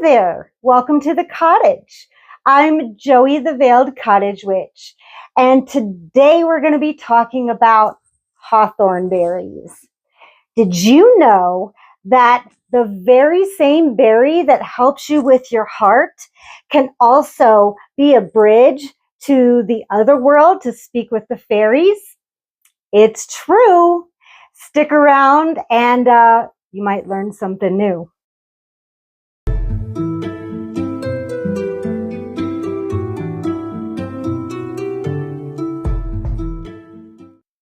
there, welcome to the cottage. I'm Joey the Veiled Cottage Witch, and today we're going to be talking about hawthorn berries. Did you know that the very same berry that helps you with your heart can also be a bridge to the other world to speak with the fairies? It's true. Stick around and you might learn something new.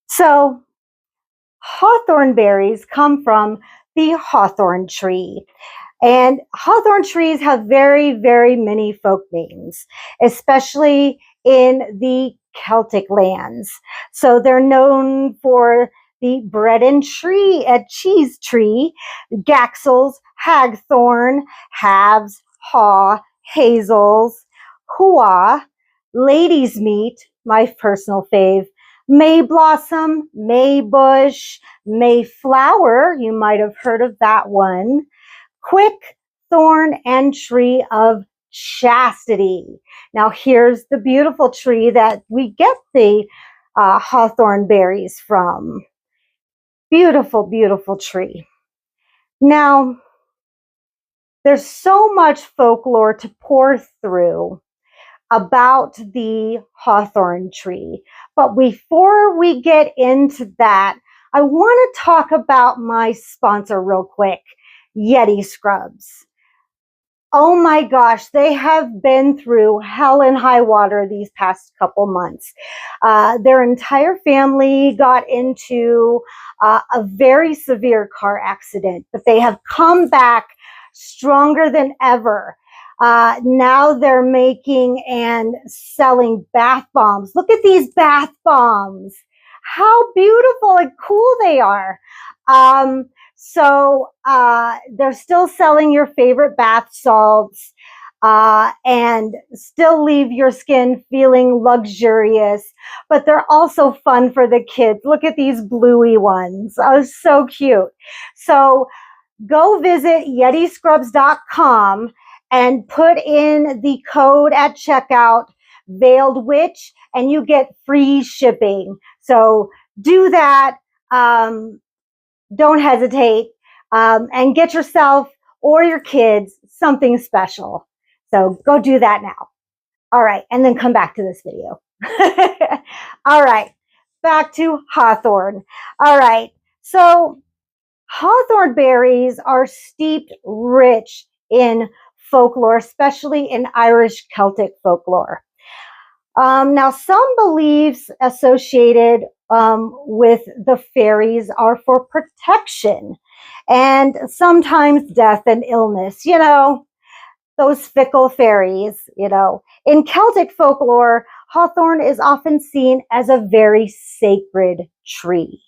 So, hawthorn berries come from the hawthorn tree. And hawthorn trees have very, very many folk names, especially in the Celtic lands. So they're known for the bread and cheese tree, gaxels, hagthorn, halves, haw, hazels, hua, lady's meat, my personal fave, May blossom, May bush, Mayflower, you might have heard of that one, quick, thorn, and tree of chastity. Now here's the beautiful tree that we get the hawthorn berries from. Beautiful, beautiful tree. Now, there's so much folklore to pour through about the hawthorn tree. But before we get into that, I want to talk about my sponsor real quick, Yeti Scrubs. Oh my gosh, they have been through hell and high water these past couple months. Their entire family got into a very severe car accident, but they have come back stronger than ever. Now they're making and selling bath bombs. Look at these bath bombs. How beautiful and cool they are. So they're still selling your favorite bath salts and still leave your skin feeling luxurious, but they're also fun for the kids. Look at these bluey ones. Oh, so cute. So go visit yetiscrubs.com and put in the code at checkout, veiledwitch, and you get free shipping. So do that. Don't hesitate, and get yourself or your kids something special. So go do that now. All right, and then come back to this video. All right, back to hawthorn. All right, so hawthorn berries are steeped rich in folklore, especially in Irish Celtic folklore. Now, some beliefs associated with the fairies are for protection and sometimes death and illness. You know, those fickle fairies, you know. In Celtic folklore, hawthorn is often seen as a very sacred tree.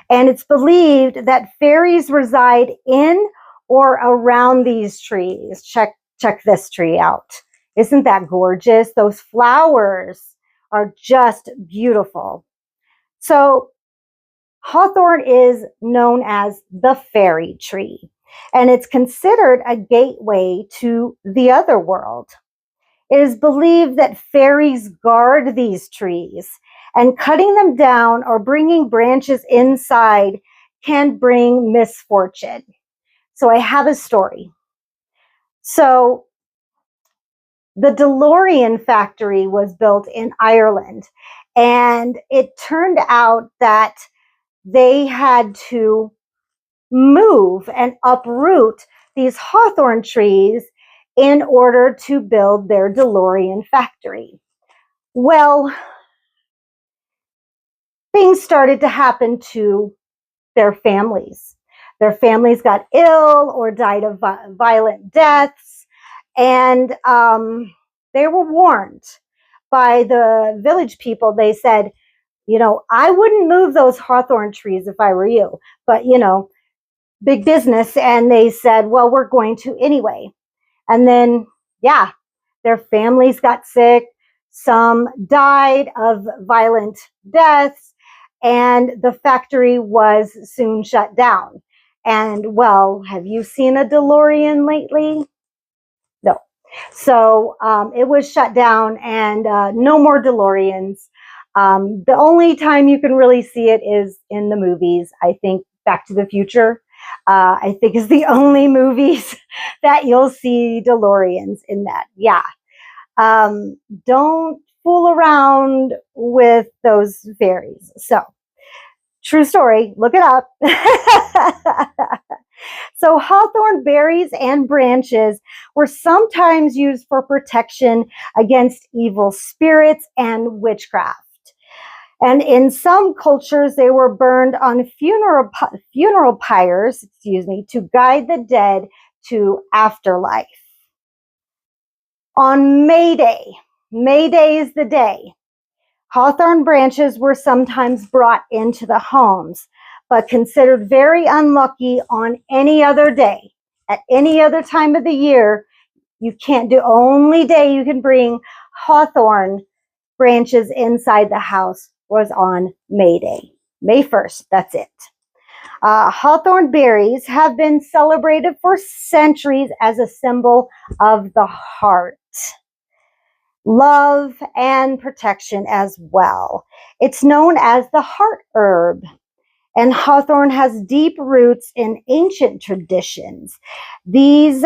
And it's believed that fairies reside in or around these trees. Check this tree out. Isn't that gorgeous? Those flowers are just beautiful. So hawthorn is known as the fairy tree, and it's considered a gateway to the other world. It is believed that fairies guard these trees, and cutting them down or bringing branches inside can bring misfortune. So I have a story. So the DeLorean factory was built in Ireland, and it turned out that they had to move and uproot these hawthorn trees in order to build their DeLorean factory. Well, things started to happen to their families. Their families got ill or died of violent deaths, and they were warned by the village people. They said, you know, I wouldn't move those hawthorn trees if I were you, but, you know, big business. And they said, well, we're going to anyway. And then, yeah, their families got sick. Some died of violent deaths, and the factory was soon shut down. And, well, have you seen a DeLorean lately? No. So it was shut down, and no more DeLoreans. The only time you can really see it is in the movies. I think Back to the Future, I think, is the only movies that you'll see DeLoreans in that. Yeah. Don't fool around with those fairies. So, true story, look it up. So hawthorn berries and branches were sometimes used for protection against evil spirits and witchcraft. And in some cultures, they were burned on funeral pyres, to guide the dead to afterlife. On May Day is the day, hawthorn branches were sometimes brought into the homes, but considered very unlucky on any other day. At any other time of the year, you can't do. Only day you can bring hawthorn branches inside the house was on May Day, May 1st. That's it. Hawthorn berries have been celebrated for centuries as a symbol of the heart, love, and protection as well. It's known as the heart herb, and hawthorn has deep roots in ancient traditions. These,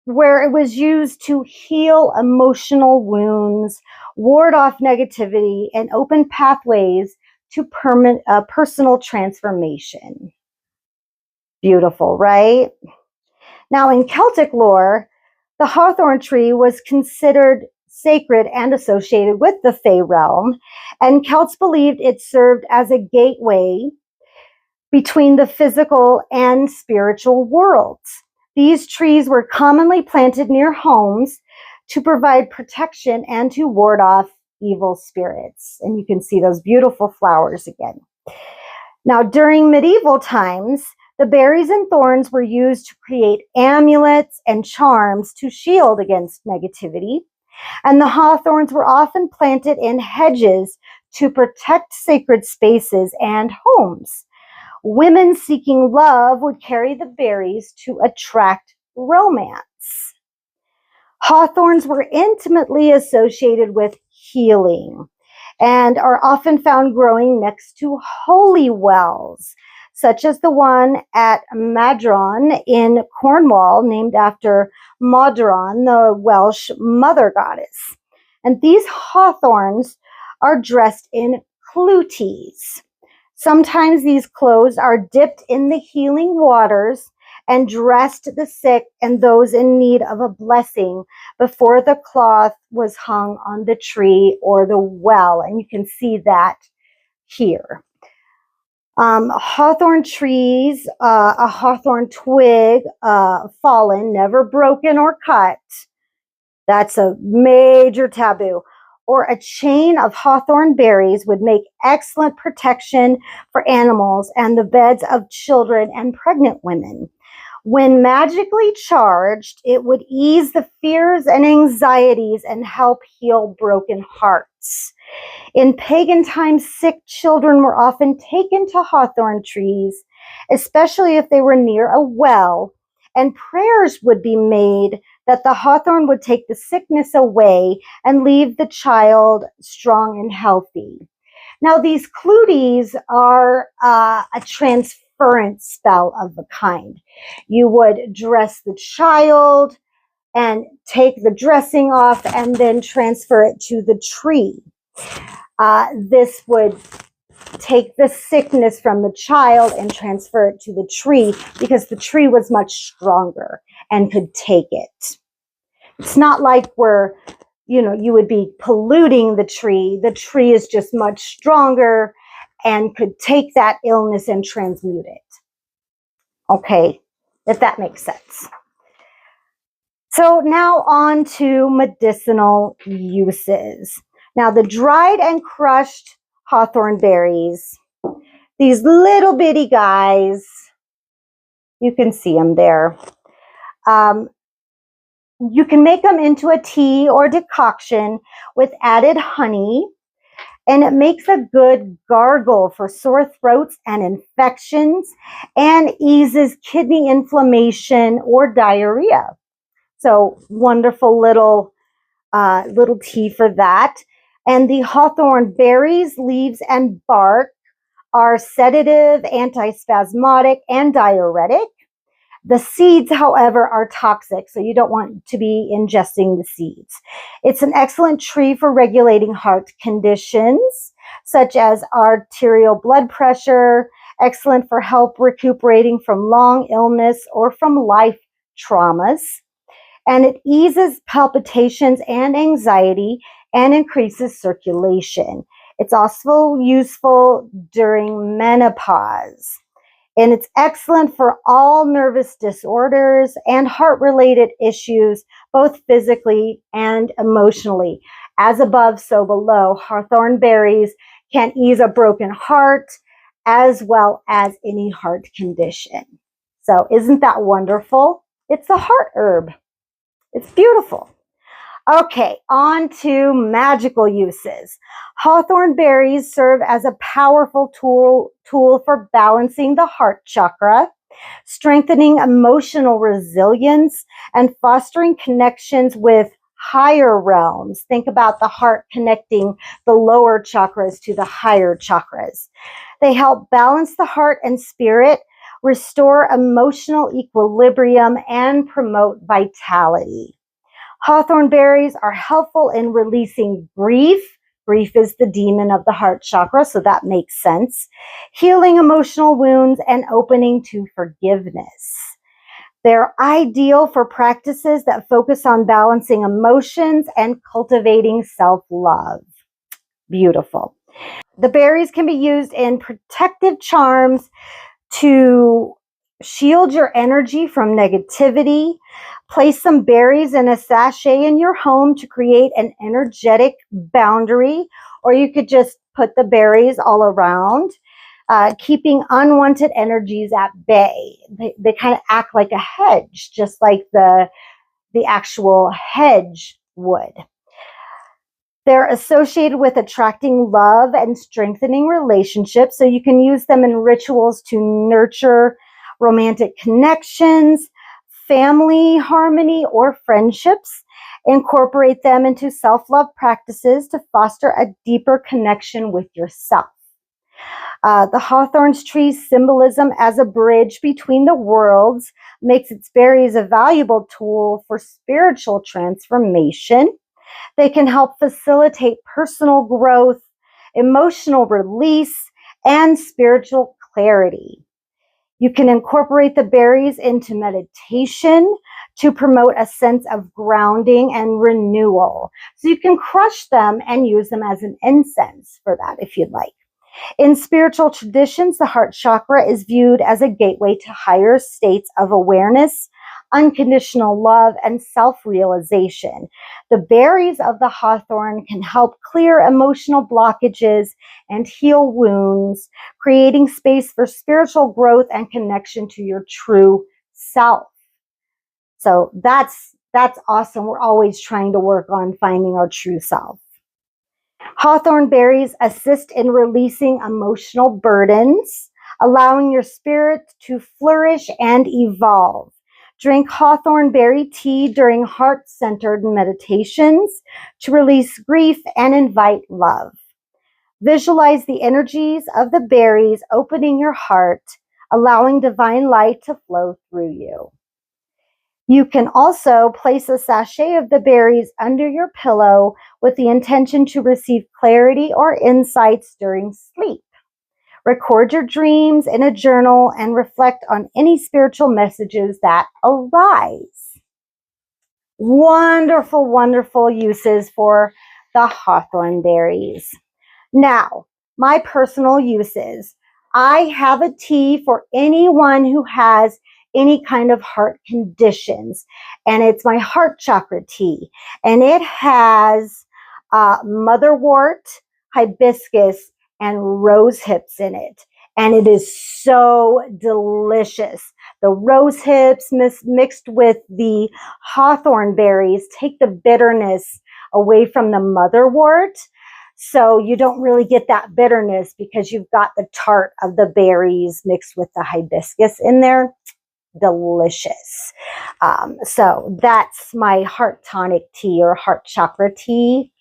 where it was used to heal emotional wounds, ward off negativity, and open pathways to personal transformation. Beautiful, right? Now, in Celtic lore, the hawthorn tree was considered sacred and associated with the Fey realm, and Celts believed it served as a gateway between the physical and spiritual worlds. These trees were commonly planted near homes to provide protection and to ward off evil spirits. And you can see those beautiful flowers again. Now, during medieval times, the berries and thorns were used to create amulets and charms to shield against negativity. And the hawthorns were often planted in hedges to protect sacred spaces and homes. Women seeking love would carry the berries to attract romance. Hawthorns were intimately associated with healing and are often found growing next to holy wells, such as the one at Madron in Cornwall, named after Modron, the Welsh mother goddess. And these hawthorns are dressed in clooties. Sometimes these clothes are dipped in the healing waters and dressed the sick and those in need of a blessing before the cloth was hung on the tree or the well. And you can see that here. Hawthorn trees, a hawthorn twig fallen, never broken or cut. That's a major taboo. Or a chain of hawthorn berries would make excellent protection for animals and the beds of children and pregnant women. When magically charged, it would ease the fears and anxieties and help heal broken hearts. In pagan times, sick children were often taken to hawthorn trees, especially if they were near a well, and prayers would be made that the hawthorn would take the sickness away and leave the child strong and healthy. Now, these clooties are a transference spell of a kind. You would dress the child and take the dressing off and then transfer it to the tree. This would take the sickness from the child and transfer it to the tree because the tree was much stronger and could take it. It's not like you would be polluting the tree. The tree is just much stronger and could take that illness and transmute it. Okay, if that makes sense. So now on to medicinal uses. Now, the dried and crushed hawthorn berries, these little bitty guys, you can see them there. You can make them into a tea or decoction with added honey, and it makes a good gargle for sore throats and infections and eases kidney inflammation or diarrhea. So wonderful little tea for that. And the hawthorn berries, leaves, and bark are sedative, antispasmodic, and diuretic. The seeds, however, are toxic, so you don't want to be ingesting the seeds. It's an excellent tree for regulating heart conditions, such as arterial blood pressure, excellent for help recuperating from long illness or from life traumas. And it eases palpitations and anxiety and increases circulation. It's also useful during menopause. And it's excellent for all nervous disorders and heart-related issues, both physically and emotionally. As above, so below. Hawthorn berries can ease a broken heart as well as any heart condition. So isn't that wonderful? It's a heart herb. It's beautiful. Okay, on to magical uses. Hawthorn berries serve as a powerful tool for balancing the heart chakra, strengthening emotional resilience, and fostering connections with higher realms. Think about the heart connecting the lower chakras to the higher chakras. They help balance the heart and spirit, restore emotional equilibrium, and promote vitality. Hawthorn berries are helpful in releasing grief. Grief is the demon of the heart chakra, so that makes sense. Healing emotional wounds and opening to forgiveness. They're ideal for practices that focus on balancing emotions and cultivating self-love. Beautiful. The berries can be used in protective charms to shield your energy from negativity. Place some berries in a sachet in your home to create an energetic boundary, or you could just put the berries all around, keeping unwanted energies at bay. They kind of act like a hedge, just like the actual hedge would. They're associated with attracting love and strengthening relationships, so you can use them in rituals to nurture romantic connections, family harmony, or friendships. Incorporate them into self-love practices to foster a deeper connection with yourself. The hawthorn tree's symbolism as a bridge between the worlds makes its berries a valuable tool for spiritual transformation. They can help facilitate personal growth, emotional release, and spiritual clarity. You can incorporate the berries into meditation to promote a sense of grounding and renewal. So you can crush them and use them as an incense for that if you'd like. In spiritual traditions, the heart chakra is viewed as a gateway to higher states of awareness, unconditional love, and self-realization. The berries of the hawthorn can help clear emotional blockages and heal wounds, creating space for spiritual growth and connection to your true self. So that's awesome. We're always trying to work on finding our true self. Hawthorn berries assist in releasing emotional burdens, allowing your spirit to flourish and evolve. Drink hawthorn berry tea during heart-centered meditations to release grief and invite love. Visualize the energies of the berries opening your heart, allowing divine light to flow through you. You can also place a sachet of the berries under your pillow with the intention to receive clarity or insights during sleep. Record your dreams in a journal and reflect on any spiritual messages that arise. Wonderful, wonderful uses for the hawthorn berries. Now, my personal uses. I have a tea for anyone who has any kind of heart conditions, and it's my heart chakra tea, and it has motherwort, hibiscus, and rose hips in it, and it is so delicious. The rose hips mixed with the hawthorn berries take the bitterness away from the motherwort, so you don't really get that bitterness because you've got the tart of the berries mixed with the hibiscus in there. delicious. So that's my heart tonic tea or heart chakra tea.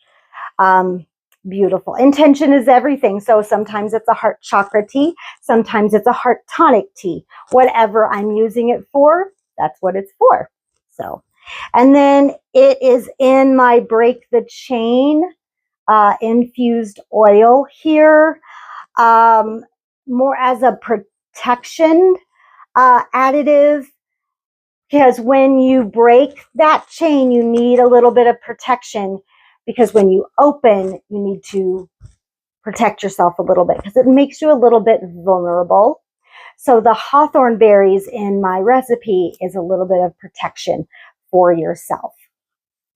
Beautiful. Intention is everything. So sometimes it's a heart chakra tea. Sometimes it's a heart tonic tea. Whatever I'm using it for, that's what it's for. So, and then it is in my Break the Chain infused oil here, more as a protection additive, because when you break that chain, you need a little bit of protection, because when you open, you need to protect yourself a little bit because it makes you a little bit vulnerable. So the hawthorn berries in my recipe is a little bit of protection for yourself.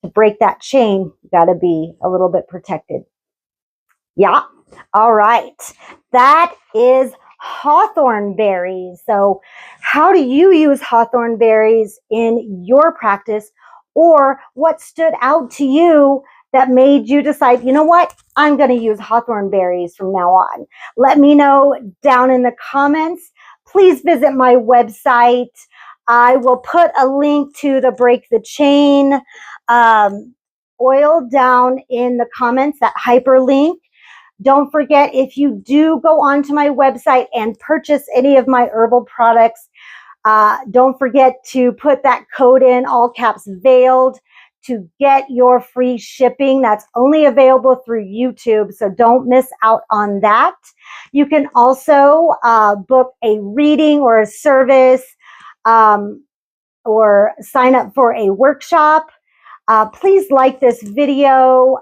To break that chain, you got to be a little bit protected. Yeah. All right. That is hawthorn berries. So how do you use hawthorn berries in your practice, or what stood out to you that made you decide, you know what, I'm going to use hawthorn berries from now on? Let me know down in the comments. Please visit my website. I will put a link to the Break the Chain oil down in the comments, that hyperlink. Don't forget, if you do go onto my website and purchase any of my herbal products, don't forget to put that code in, all caps veiled, to get your free shipping. That's only available through YouTube, so don't miss out on that. You can also book a reading or a service, or sign up for a workshop. Please like this video,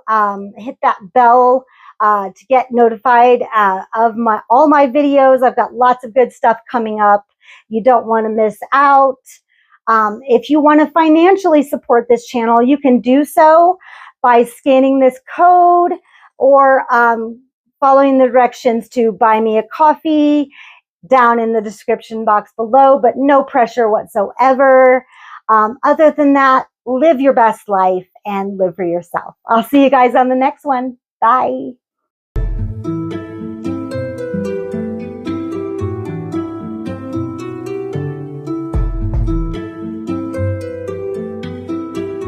hit that bell to get notified of all my videos. I've got lots of good stuff coming up. You don't want to miss out. If you want to financially support this channel, you can do so by scanning this code or following the directions to buy me a coffee down in the description box below, but no pressure whatsoever. Other than that, live your best life and live for yourself. I'll see you guys on the next one. Bye.